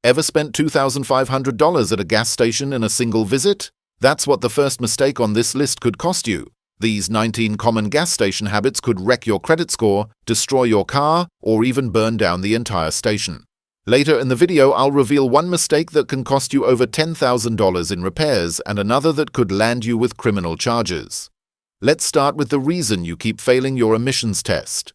Ever spent $2,500 at a gas station in a single visit? That's what the first mistake on this list could cost you. These 19 common gas station habits could wreck your credit score, destroy your car, or even burn down the entire station. Later in the video, I'll reveal one mistake that can cost you over $10,000 in repairs and another that could land you with criminal charges. Let's start with the reason you keep failing your emissions test.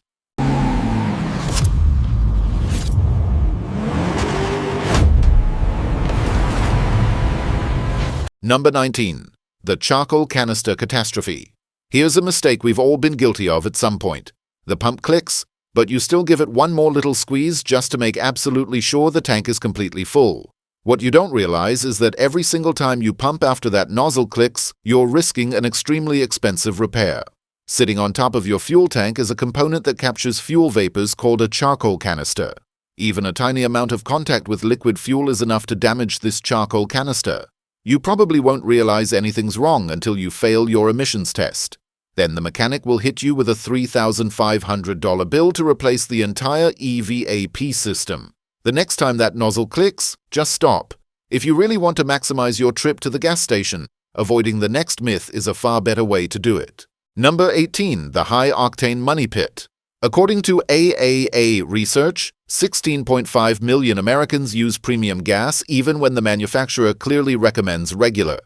Number 19. The charcoal canister catastrophe. Here's a mistake we've all been guilty of at some point. The pump clicks, but you still give it one more little squeeze just to make absolutely sure the tank is completely full. What you don't realize is that every single time you pump after that nozzle clicks, you're risking an extremely expensive repair. Sitting on top of your fuel tank is a component that captures fuel vapors called a charcoal canister. Even a tiny amount of contact with liquid fuel is enough to damage this charcoal canister. You probably won't realize anything's wrong until you fail your emissions test. Then the mechanic will hit you with a $3,500 bill to replace the entire EVAP system. The next time that nozzle clicks, just stop. If you really want to maximize your trip to the gas station, avoiding the next myth is a far better way to do it. Number 18. The high-octane money pit. According to AAA research, 16.5 million Americans use premium gas even when the manufacturer clearly recommends regular.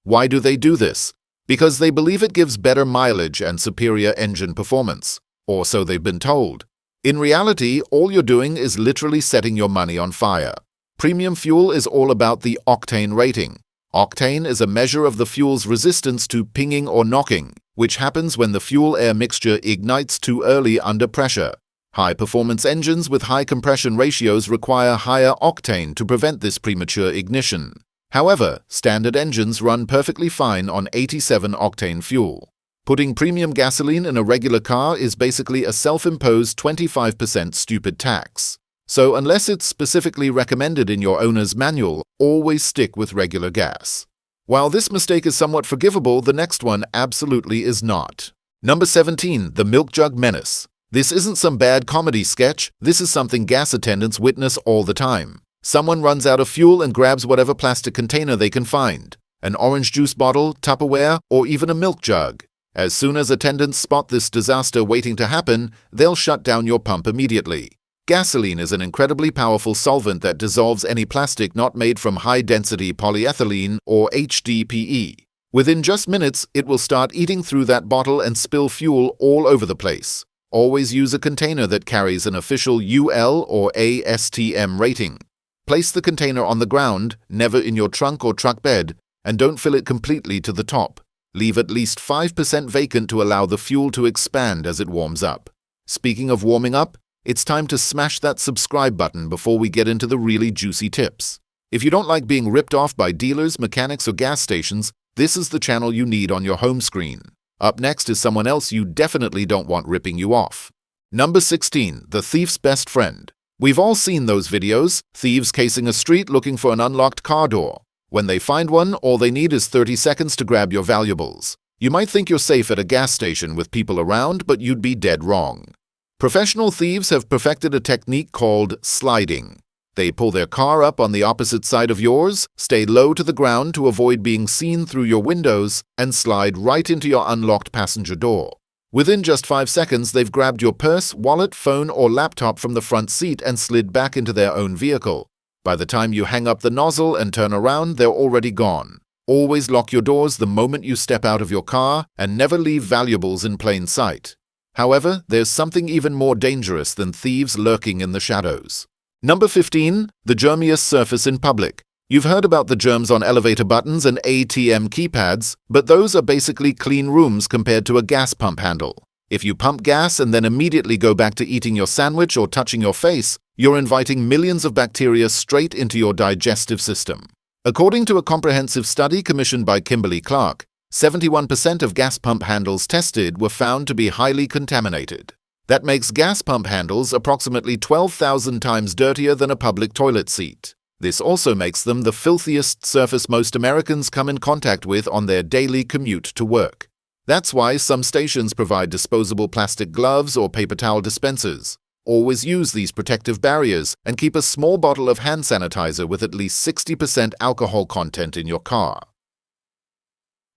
Why do they do this? Because they believe it gives better mileage and superior engine performance. Or so they've been told. In reality, all you're doing is literally setting your money on fire. Premium fuel is all about the octane rating. Octane is a measure of the fuel's resistance to pinging or knocking, which happens when the fuel-air mixture ignites too early under pressure. High-performance engines with high compression ratios require higher octane to prevent this premature ignition. However, standard engines run perfectly fine on 87-octane fuel. Putting premium gasoline in a regular car is basically a self-imposed 25% stupid tax. So unless it's specifically recommended in your owner's manual, always stick with regular gas. While this mistake is somewhat forgivable, the next one absolutely is not. Number 17. The milk jug menace. This isn't some bad comedy sketch, this is something gas attendants witness all the time. Someone runs out of fuel and grabs whatever plastic container they can find. An orange juice bottle, Tupperware, or even a milk jug. As soon as attendants spot this disaster waiting to happen, they'll shut down your pump immediately. Gasoline is an incredibly powerful solvent that dissolves any plastic not made from high-density polyethylene or HDPE. Within just minutes, it will start eating through that bottle and spill fuel all over the place. Always use a container that carries an official UL or ASTM rating. Place the container on the ground, never in your trunk or truck bed, and don't fill it completely to the top. Leave at least 5% vacant to allow the fuel to expand as it warms up. Speaking of warming up, it's time to smash that subscribe button before we get into the really juicy tips. If you don't like being ripped off by dealers, mechanics, or gas stations, this is the channel you need on your home screen. Up next is someone else you definitely don't want ripping you off. Number 16. The thief's best friend. We've all seen those videos, thieves casing a street looking for an unlocked car door. When they find one, all they need is 30 seconds to grab your valuables. You might think you're safe at a gas station with people around, but you'd be dead wrong. Professional thieves have perfected a technique called sliding. They pull their car up on the opposite side of yours, stay low to the ground to avoid being seen through your windows, and slide right into your unlocked passenger door. Within just 5 seconds, they've grabbed your purse, wallet, phone, or laptop from the front seat and slid back into their own vehicle. By the time you hang up the nozzle and turn around, they're already gone. Always lock your doors the moment you step out of your car, and never leave valuables in plain sight. However, there's something even more dangerous than thieves lurking in the shadows. Number 15. The germiest surface in public. You've heard about the germs on elevator buttons and ATM keypads, but those are basically clean rooms compared to a gas pump handle. If you pump gas and then immediately go back to eating your sandwich or touching your face, you're inviting millions of bacteria straight into your digestive system. According to a comprehensive study commissioned by Kimberly-Clark, 71% of gas pump handles tested were found to be highly contaminated. That makes gas pump handles approximately 12,000 times dirtier than a public toilet seat. This also makes them the filthiest surface most Americans come in contact with on their daily commute to work. That's why some stations provide disposable plastic gloves or paper towel dispensers. Always use these protective barriers and keep a small bottle of hand sanitizer with at least 60% alcohol content in your car.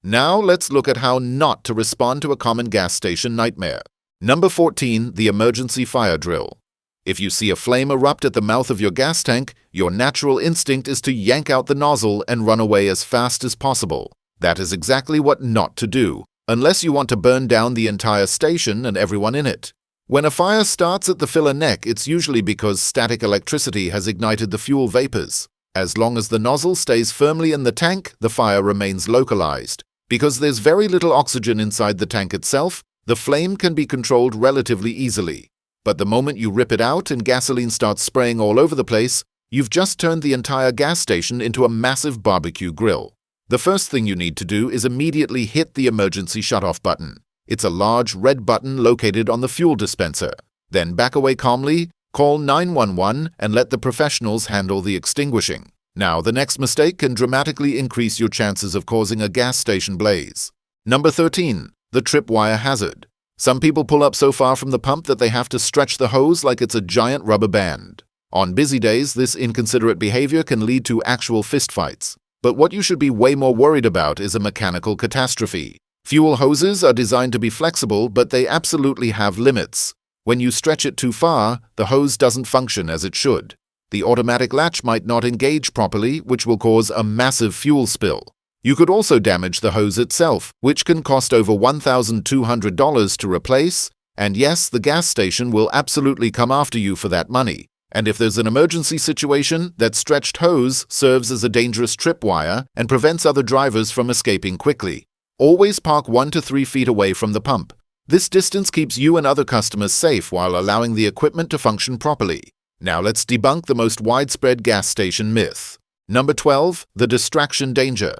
Now let's look at how not to respond to a common gas station nightmare. Number 14. The emergency fire drill. If you see a flame erupt at the mouth of your gas tank, your natural instinct is to yank out the nozzle and run away as fast as possible. That is exactly what not to do, unless you want to burn down the entire station and everyone in it. When a fire starts at the filler neck, it's usually because static electricity has ignited the fuel vapors. As long as the nozzle stays firmly in the tank, the fire remains localized. Because there's very little oxygen inside the tank itself, the flame can be controlled relatively easily. But the moment you rip it out and gasoline starts spraying all over the place, you've just turned the entire gas station into a massive barbecue grill. The first thing you need to do is immediately hit the emergency shutoff button. It's a large red button located on the fuel dispenser. Then back away calmly, call 911 and let the professionals handle the extinguishing. Now, the next mistake can dramatically increase your chances of causing a gas station blaze. Number 13. The tripwire hazard. Some people pull up so far from the pump that they have to stretch the hose like it's a giant rubber band. On busy days, this inconsiderate behavior can lead to actual fistfights. But what you should be way more worried about is a mechanical catastrophe. Fuel hoses are designed to be flexible, but they absolutely have limits. When you stretch it too far, the hose doesn't function as it should. The automatic latch might not engage properly, which will cause a massive fuel spill. You could also damage the hose itself, which can cost over $1,200 to replace, and yes, the gas station will absolutely come after you for that money. And if there's an emergency situation, that stretched hose serves as a dangerous tripwire and prevents other drivers from escaping quickly. Always park 1 to 3 feet away from the pump. This distance keeps you and other customers safe while allowing the equipment to function properly. Now let's debunk the most widespread gas station myth. Number 12. The distraction danger.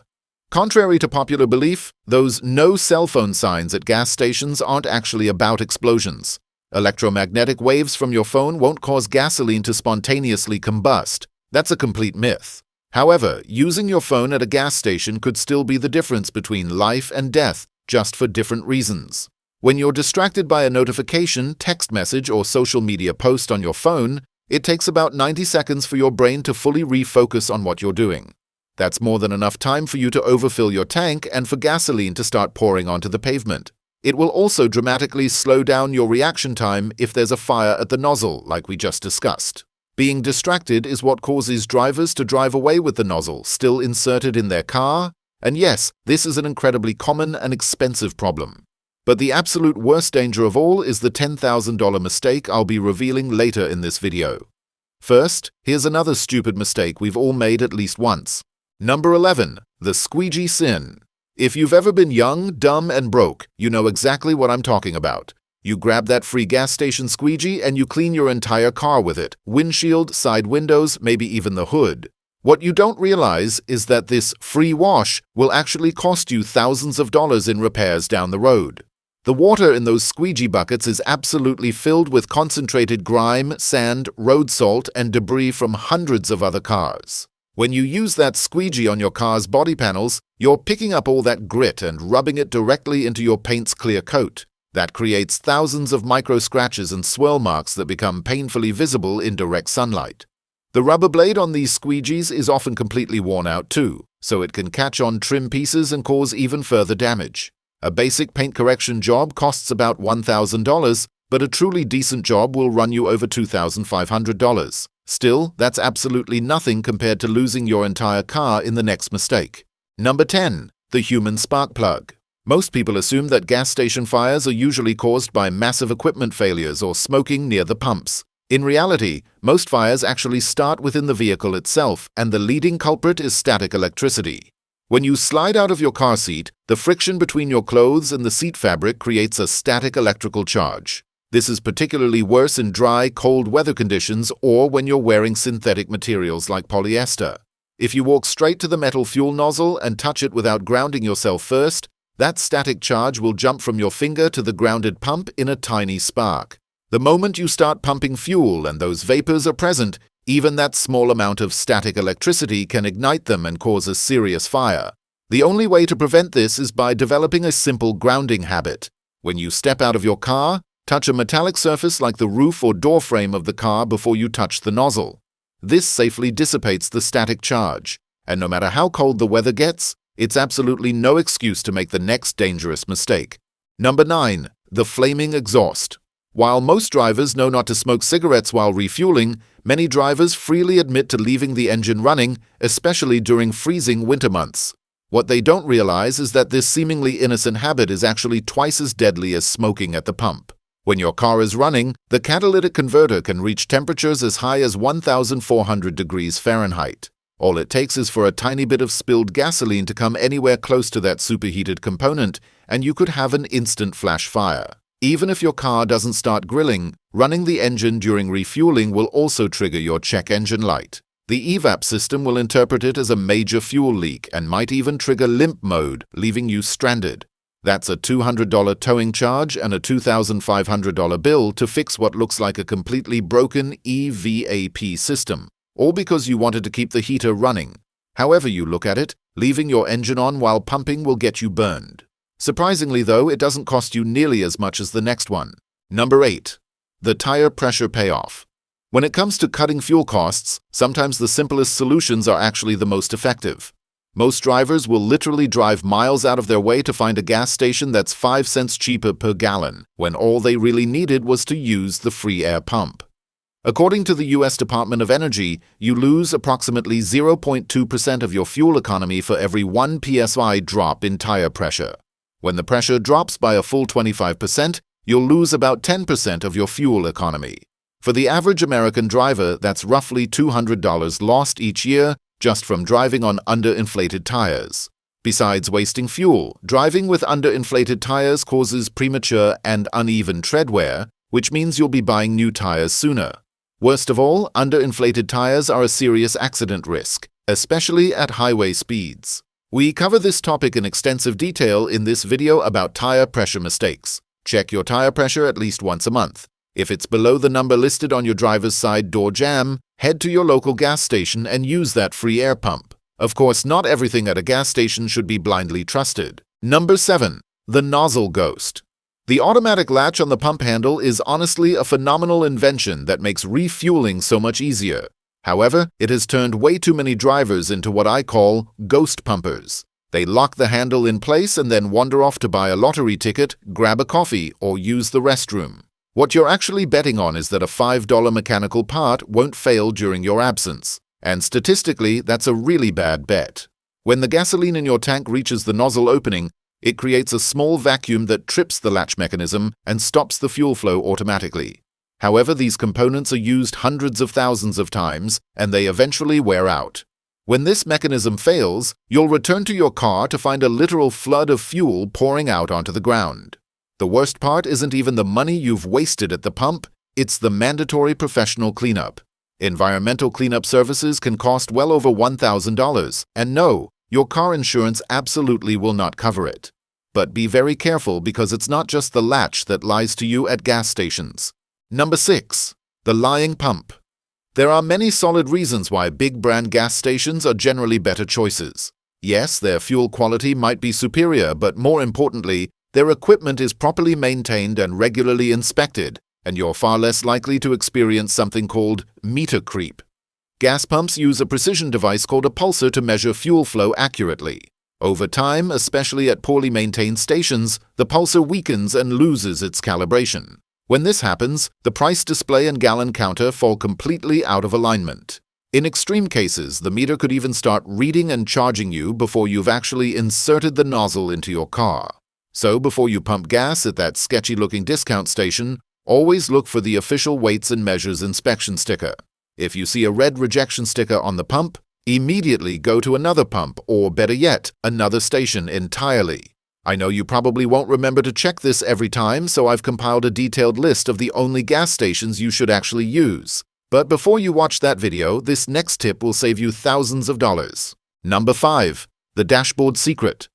Contrary to popular belief, those no cell phone signs at gas stations aren't actually about explosions. Electromagnetic waves from your phone won't cause gasoline to spontaneously combust. That's a complete myth. However, using your phone at a gas station could still be the difference between life and death, just for different reasons. When you're distracted by a notification, text message, or social media post on your phone, it takes about 90 seconds for your brain to fully refocus on what you're doing. That's more than enough time for you to overfill your tank and for gasoline to start pouring onto the pavement. It will also dramatically slow down your reaction time if there's a fire at the nozzle, like we just discussed. Being distracted is what causes drivers to drive away with the nozzle still inserted in their car, and yes, this is an incredibly common and expensive problem. But the absolute worst danger of all is the $10,000 mistake I'll be revealing later in this video. First, here's another stupid mistake we've all made at least once. Number 11. The squeegee sin. If you've ever been young, dumb, and broke, you know exactly what I'm talking about. You grab that free gas station squeegee and you clean your entire car with it, windshield, side windows, maybe even the hood. What you don't realize is that this free wash will actually cost you thousands of dollars in repairs down the road. The water in those squeegee buckets is absolutely filled with concentrated grime, sand, road salt, and debris from hundreds of other cars. When you use that squeegee on your car's body panels, you're picking up all that grit and rubbing it directly into your paint's clear coat. That creates thousands of micro scratches and swirl marks that become painfully visible in direct sunlight. The rubber blade on these squeegees is often completely worn out too, so it can catch on trim pieces and cause even further damage. A basic paint correction job costs about $1,000, but a truly decent job will run you over $2,500. Still, that's absolutely nothing compared to losing your entire car in the next mistake. Number 10. The human spark plug. Most people assume that gas station fires are usually caused by massive equipment failures or smoking near the pumps. In reality, most fires actually start within the vehicle itself, and the leading culprit is static electricity. When you slide out of your car seat, the friction between your clothes and the seat fabric creates a static electrical charge. This is particularly worse in dry, cold weather conditions or when you're wearing synthetic materials like polyester. If you walk straight to the metal fuel nozzle and touch it without grounding yourself first, that static charge will jump from your finger to the grounded pump in a tiny spark. The moment you start pumping fuel and those vapors are present, even that small amount of static electricity can ignite them and cause a serious fire. The only way to prevent this is by developing a simple grounding habit. When you step out of your car, Touch a metallic surface like the roof or door frame of the car before you touch the nozzle. This safely dissipates the static charge, and no matter how cold the weather gets, it's absolutely no excuse to make the next dangerous mistake. Number 9. The flaming exhaust. While most drivers know not to smoke cigarettes while refueling, many drivers freely admit to leaving the engine running, especially during freezing winter months. What they don't realize is that this seemingly innocent habit is actually twice as deadly as smoking at the pump. When your car is running, the catalytic converter can reach temperatures as high as 1,400 degrees Fahrenheit. All it takes is for a tiny bit of spilled gasoline to come anywhere close to that superheated component, and you could have an instant flash fire. Even if your car doesn't start grilling, running the engine during refueling will also trigger your check engine light. The EVAP system will interpret it as a major fuel leak and might even trigger limp mode, leaving you stranded. That's a $200 towing charge and a $2,500 bill to fix what looks like a completely broken EVAP system, all because you wanted to keep the heater running. However you look at it, leaving your engine on while pumping will get you burned. Surprisingly though, it doesn't cost you nearly as much as the next one. Number 8. The tire pressure payoff. When it comes to cutting fuel costs, sometimes the simplest solutions are actually the most effective. Most drivers will literally drive miles out of their way to find a gas station that's 5 cents cheaper per gallon, when all they really needed was to use the free air pump. According to the U.S. Department of Energy, you lose approximately 0.2% of your fuel economy for every 1 psi drop in tire pressure. When the pressure drops by a full 25%, you'll lose about 10% of your fuel economy. For the average American driver, that's roughly $200 lost each year just from driving on underinflated tires. Besides wasting fuel, driving with underinflated tires causes premature and uneven tread wear, which means you'll be buying new tires sooner. Worst of all, underinflated tires are a serious accident risk, especially at highway speeds. We cover this topic in extensive detail in this video about tire pressure mistakes. Check your tire pressure at least once a month. If it's below the number listed on your driver's side door jamb, head to your local gas station and use that free air pump. Of course, not everything at a gas station should be blindly trusted. Number 7. The nozzle ghost. The automatic latch on the pump handle is honestly a phenomenal invention that makes refueling so much easier. However, it has turned way too many drivers into what I call ghost pumpers. They lock the handle in place and then wander off to buy a lottery ticket, grab a coffee, or use the restroom. What you're actually betting on is that a $5 mechanical part won't fail during your absence. And statistically, that's a really bad bet. When the gasoline in your tank reaches the nozzle opening, it creates a small vacuum that trips the latch mechanism and stops the fuel flow automatically. However, these components are used hundreds of thousands of times, and they eventually wear out. When this mechanism fails, you'll return to your car to find a literal flood of fuel pouring out onto the ground. The worst part isn't even the money you've wasted at the pump, it's the mandatory professional cleanup. Environmental cleanup services can cost well over $1,000, and no, your car insurance absolutely will not cover it. But be very careful because it's not just the latch that lies to you at gas stations. Number 6. The lying pump. There are many solid reasons why big brand gas stations are generally better choices. Yes, their fuel quality might be superior, but more importantly, their equipment is properly maintained and regularly inspected, and you're far less likely to experience something called meter creep. Gas pumps use a precision device called a pulsar to measure fuel flow accurately. Over time, especially at poorly maintained stations, the pulsar weakens and loses its calibration. When this happens, the price display and gallon counter fall completely out of alignment. In extreme cases, the meter could even start reading and charging you before you've actually inserted the nozzle into your car. So before you pump gas at that sketchy-looking discount station, always look for the official weights and measures inspection sticker. If you see a red rejection sticker on the pump, immediately go to another pump or, better yet, another station entirely. I know you probably won't remember to check this every time, so I've compiled a detailed list of the only gas stations you should actually use. But before you watch that video, this next tip will save you thousands of dollars. Number 5. The dashboard secret.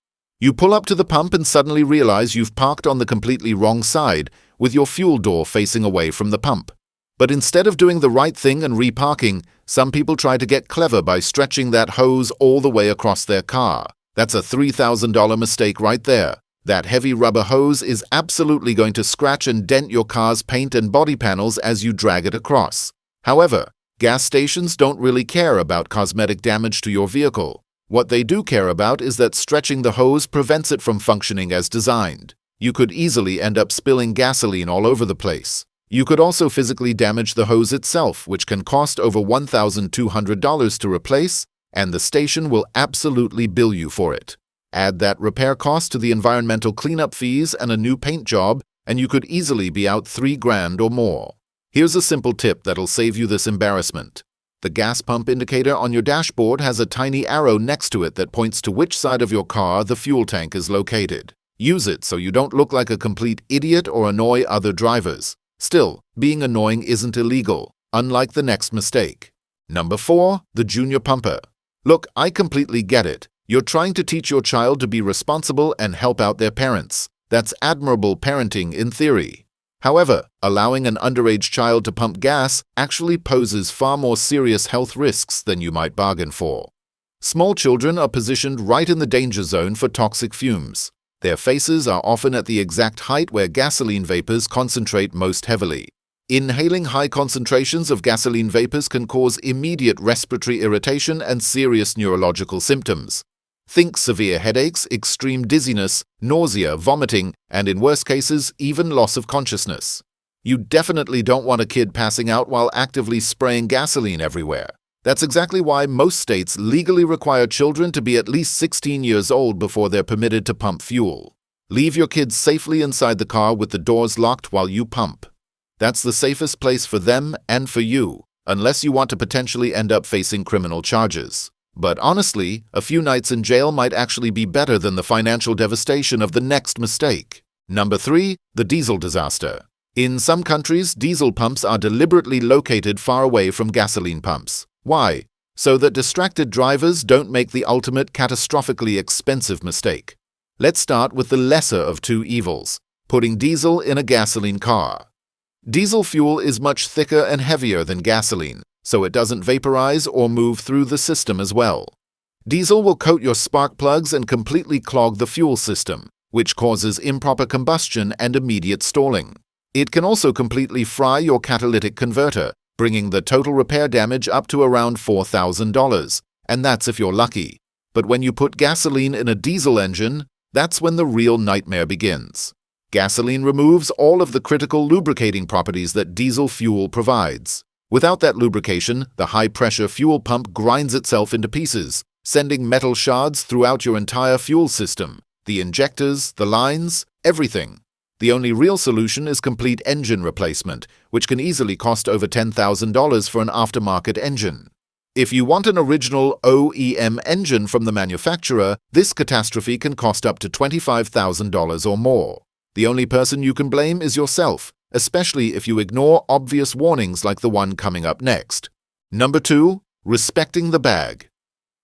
You pull up to the pump and suddenly realize you've parked on the completely wrong side, with your fuel door facing away from the pump. But instead of doing the right thing and reparking, some people try to get clever by stretching that hose all the way across their car. That's a $3,000 mistake right there. That heavy rubber hose is absolutely going to scratch and dent your car's paint and body panels as you drag it across. However, gas stations don't really care about cosmetic damage to your vehicle. What they do care about is that stretching the hose prevents it from functioning as designed. You could easily end up spilling gasoline all over the place. You could also physically damage the hose itself, which can cost over $1,200 to replace, and the station will absolutely bill you for it. Add that repair cost to the environmental cleanup fees and a new paint job, and you could easily be out $3,000 or more. Here's a simple tip that'll save you this embarrassment. The gas pump indicator on your dashboard has a tiny arrow next to it that points to which side of your car the fuel tank is located. Use it so you don't look like a complete idiot or annoy other drivers. Still, being annoying isn't illegal, unlike the next mistake. Number 4, the junior pumper. Look, I completely get it. You're trying to teach your child to be responsible and help out their parents. That's admirable parenting in theory. However, allowing an underage child to pump gas actually poses far more serious health risks than you might bargain for. Small children are positioned right in the danger zone for toxic fumes. Their faces are often at the exact height where gasoline vapors concentrate most heavily. Inhaling high concentrations of gasoline vapors can cause immediate respiratory irritation and serious neurological symptoms. Think severe headaches, extreme dizziness, nausea, vomiting, and in worst cases, even loss of consciousness. You definitely don't want a kid passing out while actively spraying gasoline everywhere. That's exactly why most states legally require children to be at least 16 years old before they're permitted to pump fuel. Leave your kids safely inside the car with the doors locked while you pump. That's the safest place for them and for you, unless you want to potentially end up facing criminal charges. But honestly, a few nights in jail might actually be better than the financial devastation of the next mistake. Number 3, the diesel disaster. In some countries, diesel pumps are deliberately located far away from gasoline pumps. Why? So that distracted drivers don't make the ultimate catastrophically expensive mistake. Let's start with the lesser of two evils, putting diesel in a gasoline car. Diesel fuel is much thicker and heavier than gasoline, so it doesn't vaporize or move through the system as well. Diesel will coat your spark plugs and completely clog the fuel system, which causes improper combustion and immediate stalling. It can also completely fry your catalytic converter, bringing the total repair damage up to around $4,000, and that's if you're lucky. But when you put gasoline in a diesel engine, that's when the real nightmare begins. Gasoline removes all of the critical lubricating properties that diesel fuel provides. Without that lubrication, the high-pressure fuel pump grinds itself into pieces, sending metal shards throughout your entire fuel system, the injectors, the lines, everything. The only real solution is complete engine replacement, which can easily cost over $10,000 for an aftermarket engine. If you want an original OEM engine from the manufacturer, this catastrophe can cost up to $25,000 or more. The only person you can blame is yourself, especially if you ignore obvious warnings like the one coming up next. Number 2, respecting the bag.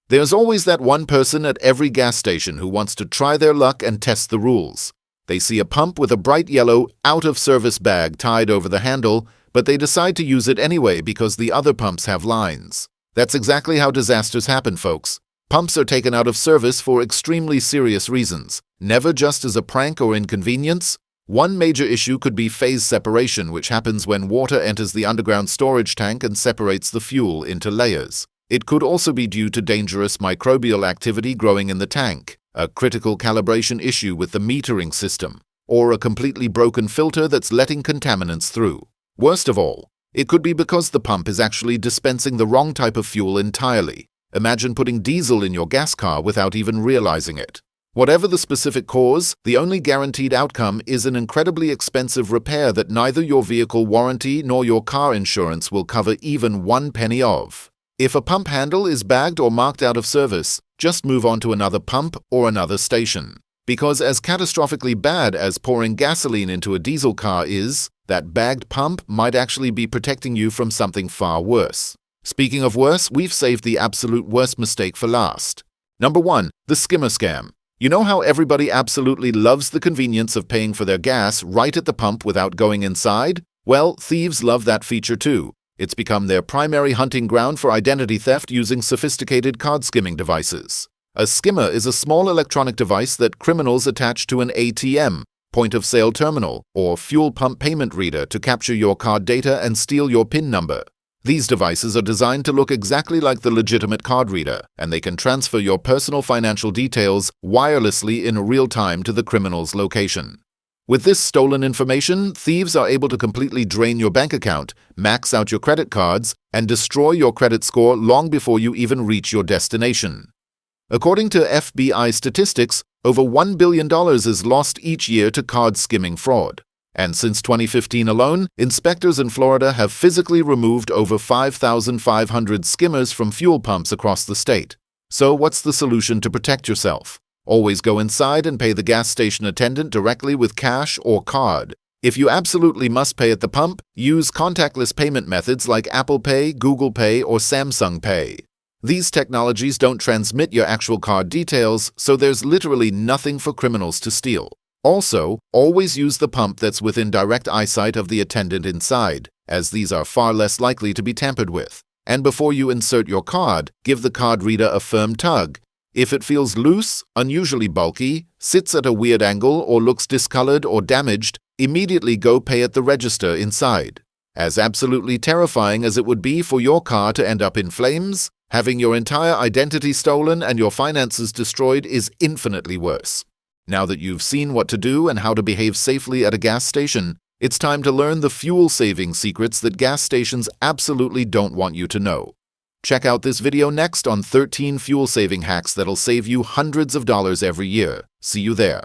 There's always that one person at every gas station who wants to try their luck and test the rules. They see a pump with a bright yellow, out-of-service bag tied over the handle, but they decide to use it anyway because the other pumps have lines. That's exactly how disasters happen, folks. Pumps are taken out of service for extremely serious reasons, never just as a prank or inconvenience. One major issue could be phase separation, which happens when water enters the underground storage tank and separates the fuel into layers. It could also be due to dangerous microbial activity growing in the tank, a critical calibration issue with the metering system, or a completely broken filter that's letting contaminants through. Worst of all, it could be because the pump is actually dispensing the wrong type of fuel entirely. Imagine putting diesel in your gas car without even realizing it. Whatever the specific cause, the only guaranteed outcome is an incredibly expensive repair that neither your vehicle warranty nor your car insurance will cover even 1 penny of. If a pump handle is bagged or marked out of service, just move on to another pump or another station. Because as catastrophically bad as pouring gasoline into a diesel car is, that bagged pump might actually be protecting you from something far worse. Speaking of worse, we've saved the absolute worst mistake for last. Number 1, the skimmer scam. You know how everybody absolutely loves the convenience of paying for their gas right at the pump without going inside? Well, thieves love that feature too. It's become their primary hunting ground for identity theft using sophisticated card skimming devices. A skimmer is a small electronic device that criminals attach to an ATM, point-of-sale terminal, or fuel pump payment reader to capture your card data and steal your PIN number. These devices are designed to look exactly like the legitimate card reader, and they can transfer your personal financial details wirelessly in real time to the criminal's location. With this stolen information, thieves are able to completely drain your bank account, max out your credit cards, and destroy your credit score long before you even reach your destination. According to FBI statistics, over $1 billion is lost each year to card skimming fraud. And since 2015 alone, inspectors in Florida have physically removed over 5,500 skimmers from fuel pumps across the state. So what's the solution to protect yourself? Always go inside and pay the gas station attendant directly with cash or card. If you absolutely must pay at the pump, use contactless payment methods like Apple Pay, Google Pay, or Samsung Pay. These technologies don't transmit your actual card details, so there's literally nothing for criminals to steal. Also, always use the pump that's within direct eyesight of the attendant inside, as these are far less likely to be tampered with. And before you insert your card, give the card reader a firm tug. If it feels loose, unusually bulky, sits at a weird angle, or looks discolored or damaged, immediately go pay at the register inside. As absolutely terrifying as it would be for your car to end up in flames, having your entire identity stolen and your finances destroyed is infinitely worse. Now that you've seen what to do and how to behave safely at a gas station, it's time to learn the fuel-saving secrets that gas stations absolutely don't want you to know. Check out this video next on 13 fuel-saving hacks that'll save you hundreds of dollars every year. See you there.